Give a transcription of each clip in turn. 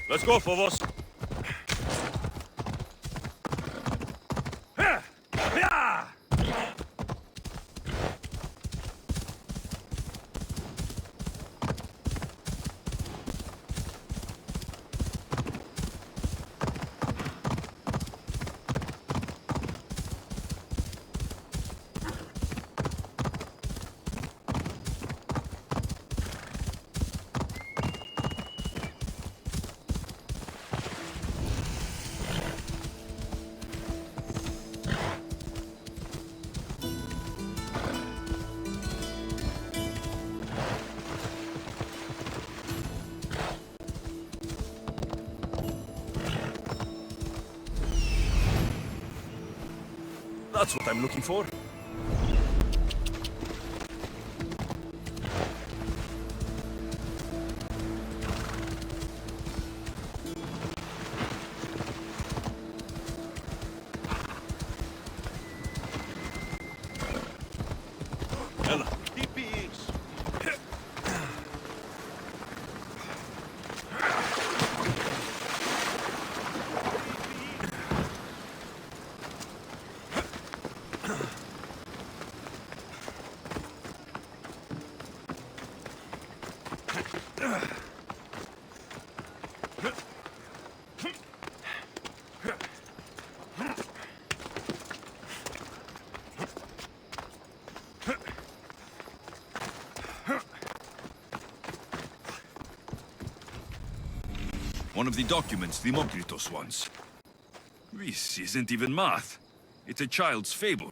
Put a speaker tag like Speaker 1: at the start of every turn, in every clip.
Speaker 1: Let's go, Phobos. That's what I'm looking for. Ella. One of the documents Democritus wants. This isn't even math. It's a child's fable.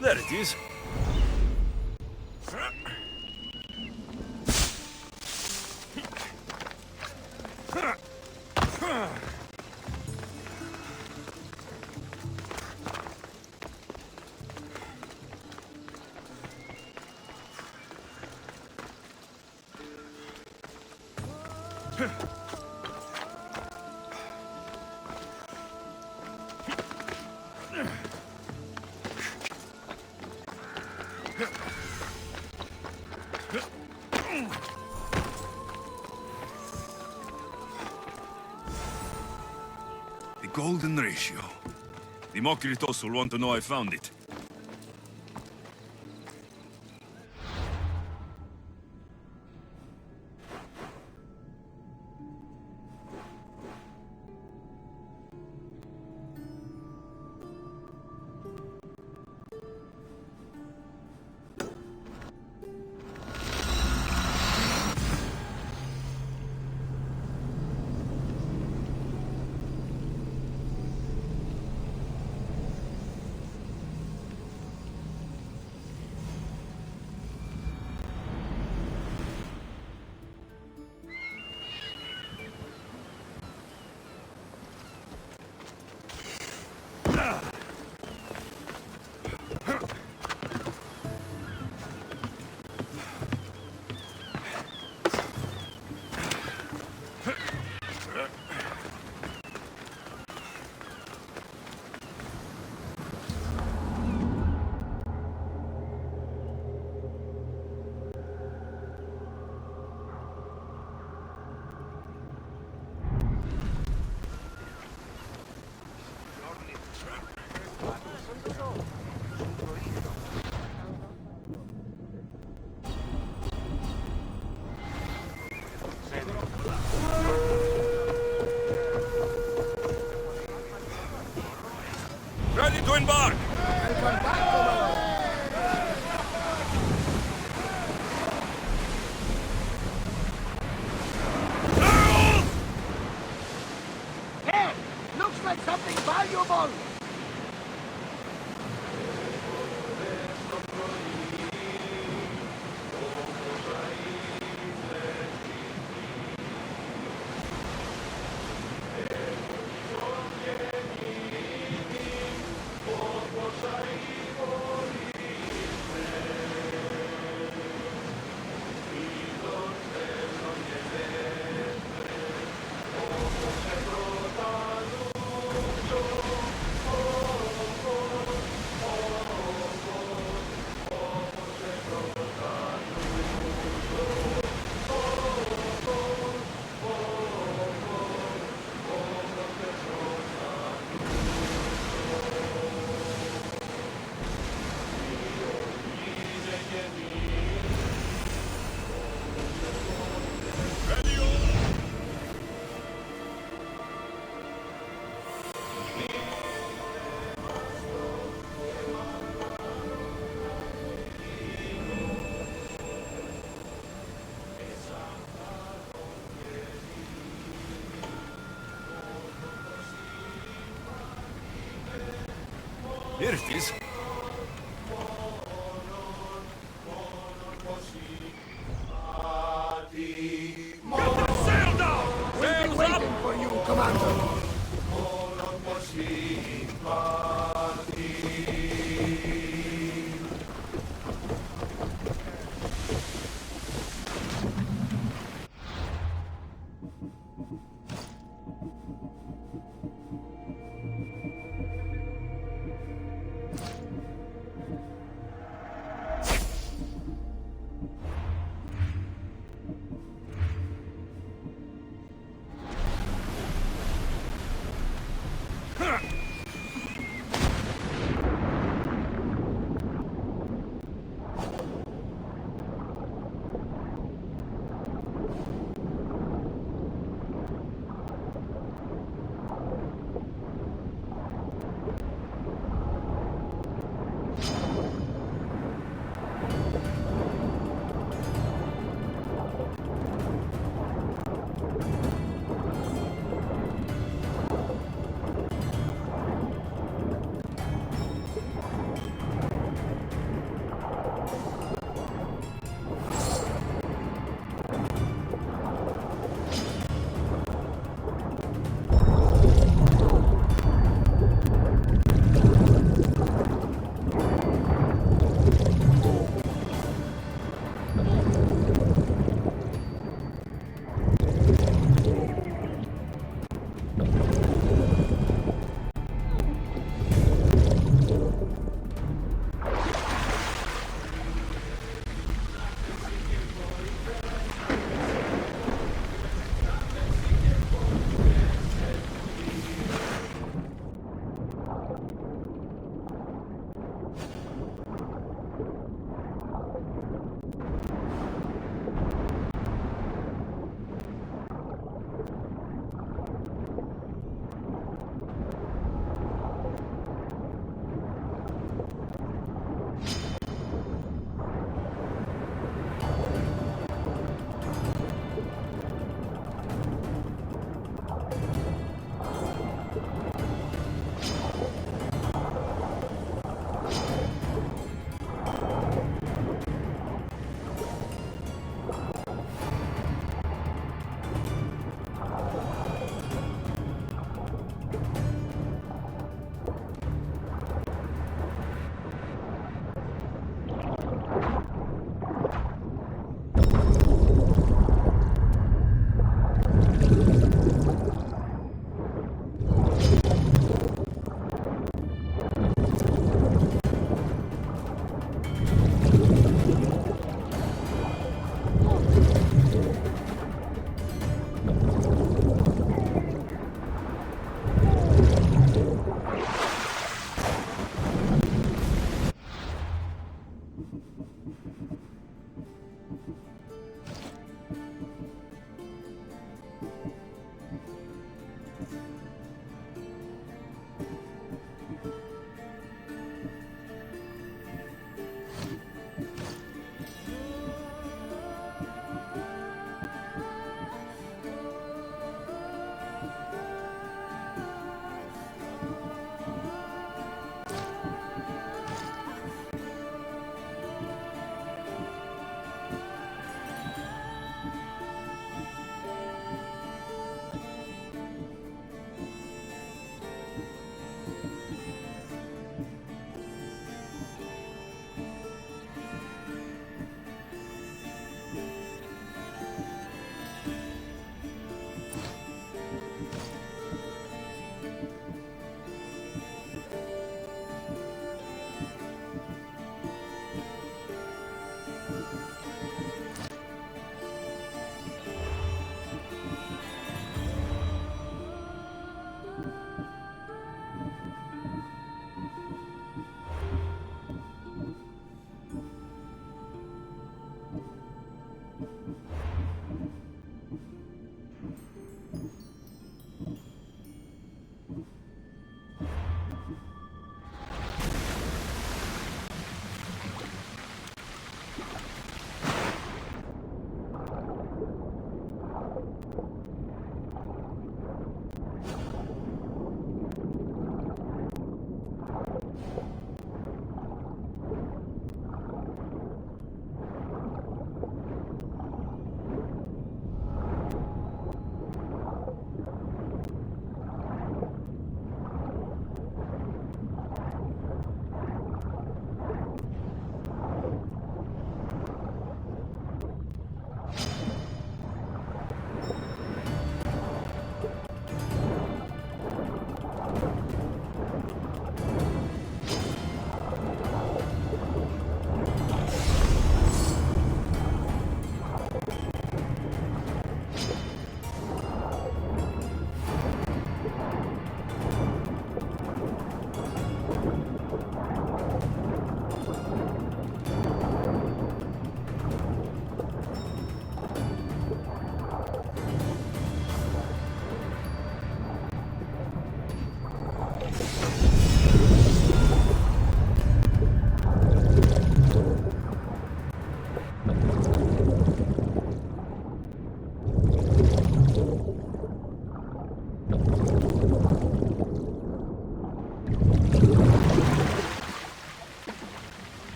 Speaker 1: There it is. The golden ratio. Democritus will want to know I found it. embark!
Speaker 2: Welcome back, Commander. Hey! Looks like something valuable!
Speaker 1: Here it is. Get the sail down!
Speaker 2: We'll be waiting for you, Commander.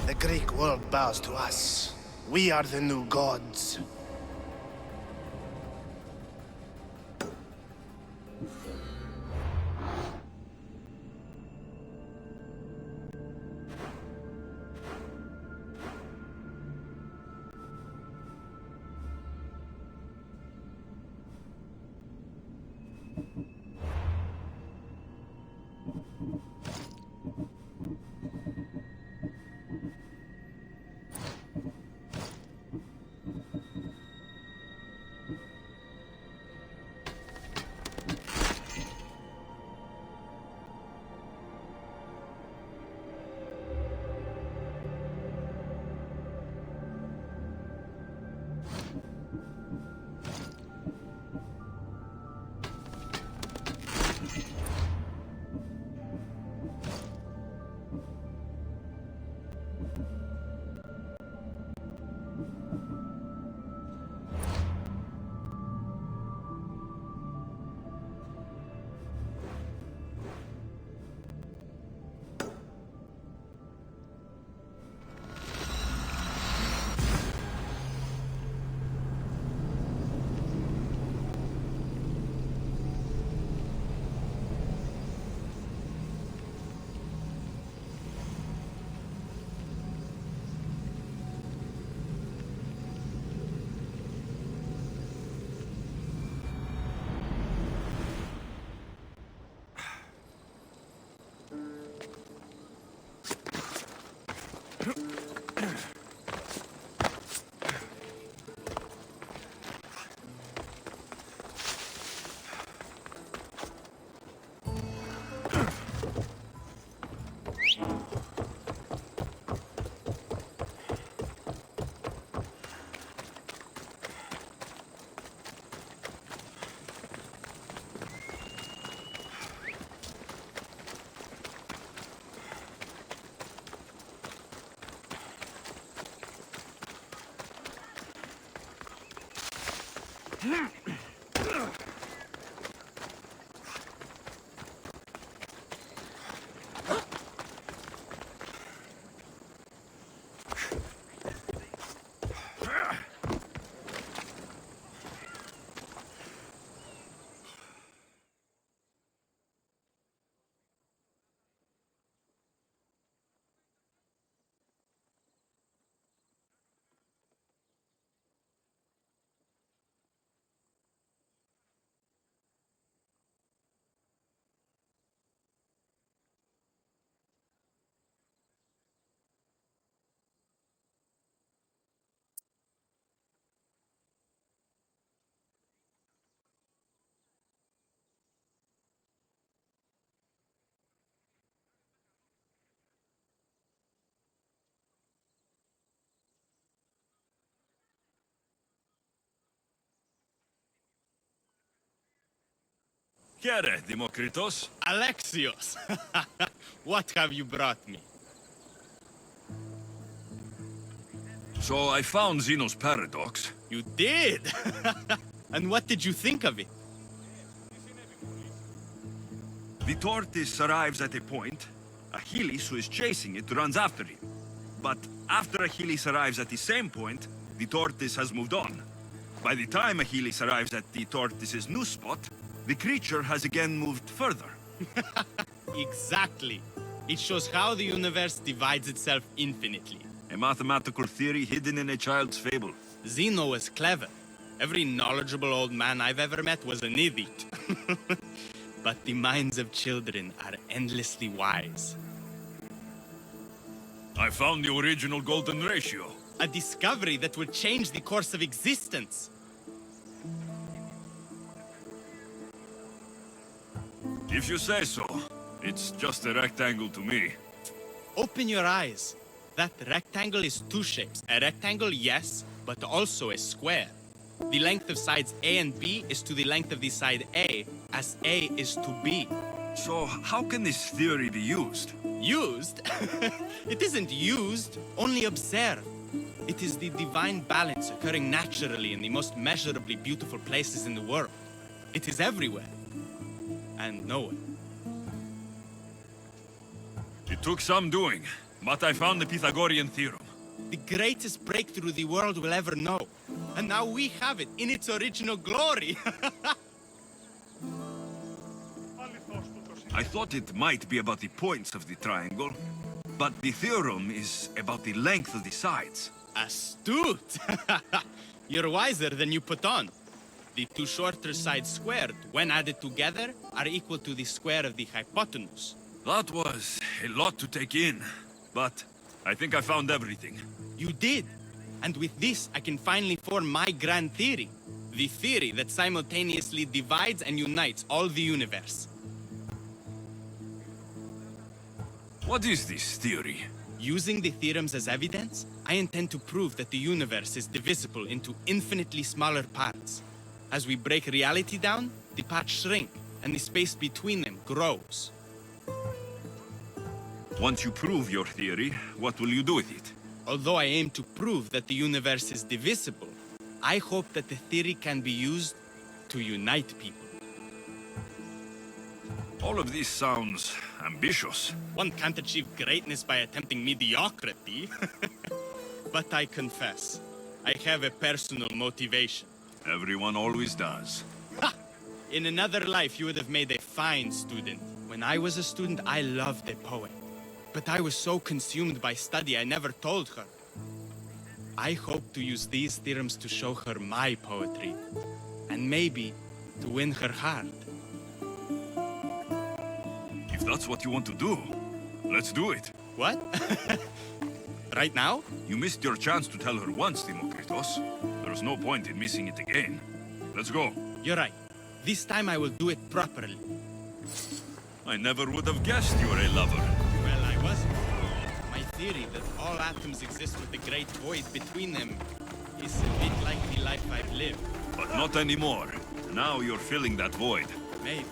Speaker 3: The Greek world bows to us. We are the new gods.
Speaker 1: Chiare, Democritos.
Speaker 4: Alexios! What have you brought me?
Speaker 1: So I found Zeno's paradox.
Speaker 4: You did? And what did you think of it?
Speaker 1: The tortoise arrives at a point. Achilles, who is chasing it, runs after him. But after Achilles arrives at the same point, the tortoise has moved on. By the time Achilles arrives at the tortoise's new spot, the creature has again moved further.
Speaker 4: Exactly. It shows how the universe divides itself infinitely.
Speaker 1: A mathematical theory hidden in a child's fable.
Speaker 4: Zeno was clever. Every knowledgeable old man I've ever met was an idiot. But the minds of children are endlessly wise.
Speaker 1: I found the original golden ratio.
Speaker 4: A discovery that will change the course of existence.
Speaker 1: If you say so, it's just a rectangle to me.
Speaker 4: Open your eyes. That rectangle is two shapes. A rectangle, yes, but also a square. The length of sides A and B is to the length of the side A, as A is to B.
Speaker 1: So how can this theory be used?
Speaker 4: Used? It isn't used, only observed. It is the divine balance occurring naturally in the most measurably beautiful places in the world. It is everywhere. And nowhere.
Speaker 1: It took some doing, but I found the Pythagorean theorem.
Speaker 4: The greatest breakthrough the world will ever know. And now we have it in its original glory.
Speaker 1: I thought it might be about the points of the triangle, but the theorem is about the length of the sides.
Speaker 4: Astute! You're wiser than you put on. The two shorter sides squared, when added together, are equal to the square of the hypotenuse.
Speaker 1: That was a lot to take in, but I think I found everything.
Speaker 4: You did. And with this, I can finally form my grand theory. The theory that simultaneously divides and unites all the universe.
Speaker 1: What is this theory?
Speaker 4: Using the theorems as evidence, I intend to prove that the universe is divisible into infinitely smaller parts. As we break reality down, the parts shrink, and the space between them grows.
Speaker 1: Once you prove your theory, what will you do with it?
Speaker 4: Although I aim to prove that the universe is divisible, I hope that the theory can be used to unite people.
Speaker 1: All of this sounds ambitious.
Speaker 4: One can't achieve greatness by attempting mediocrity. But I confess, I have a personal motivation.
Speaker 1: Everyone always does.
Speaker 4: Ha! In another life, you would have made a fine student. When I was a student, I loved a poet. But I was so consumed by study, I never told her. I hope to use these theorems to show her my poetry. And maybe to win her heart.
Speaker 1: If that's what you want to do, let's do it.
Speaker 4: What? Right now?
Speaker 1: You missed your chance to tell her once, Democritos. There's no point in missing it again. Let's go.
Speaker 4: You're right. This time I will do it properly.
Speaker 1: I never would have guessed you were a lover.
Speaker 4: Well, I wasn't. My theory that all atoms exist with a great void between them is a bit like the life I've lived.
Speaker 1: But not anymore. Now you're filling that void.
Speaker 4: Maybe.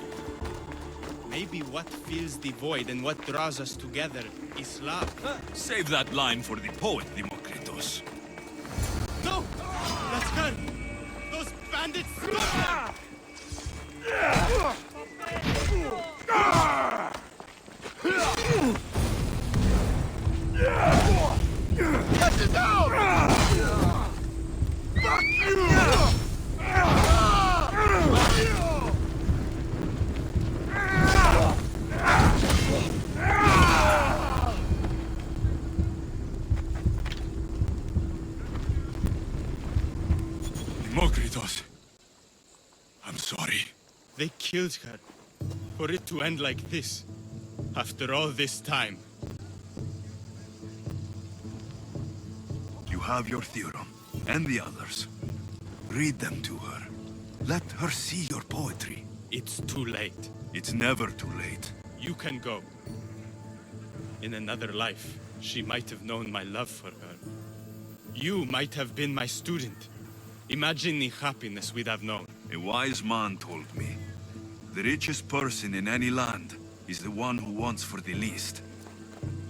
Speaker 4: Maybe what fills the void and what draws us together is love.
Speaker 1: Save that line for the poet, Democritos.
Speaker 4: No! That's her! Those bandits! Stop
Speaker 2: Get it down! Fuck you!
Speaker 1: Democritos. I'm sorry.
Speaker 4: They killed her. For it to end like this. After all this time.
Speaker 1: You have your theorem, and the others. Read them to her. Let her see your poetry.
Speaker 4: It's too late.
Speaker 1: It's never too late.
Speaker 4: You can go. In another life, she might have known my love for her. You might have been my student. Imagine the happiness we'd have known.
Speaker 1: A wise man told me, the richest person in any land is the one who wants for the least.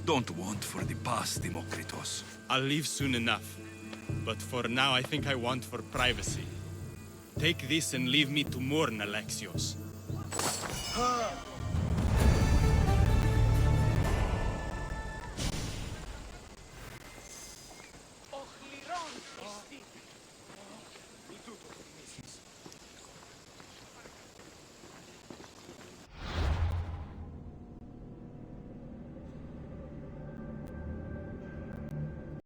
Speaker 1: Don't want for the past, Democritos.
Speaker 4: I'll leave soon enough. But for now, I think I want for privacy. Take this and leave me to mourn, Alexios.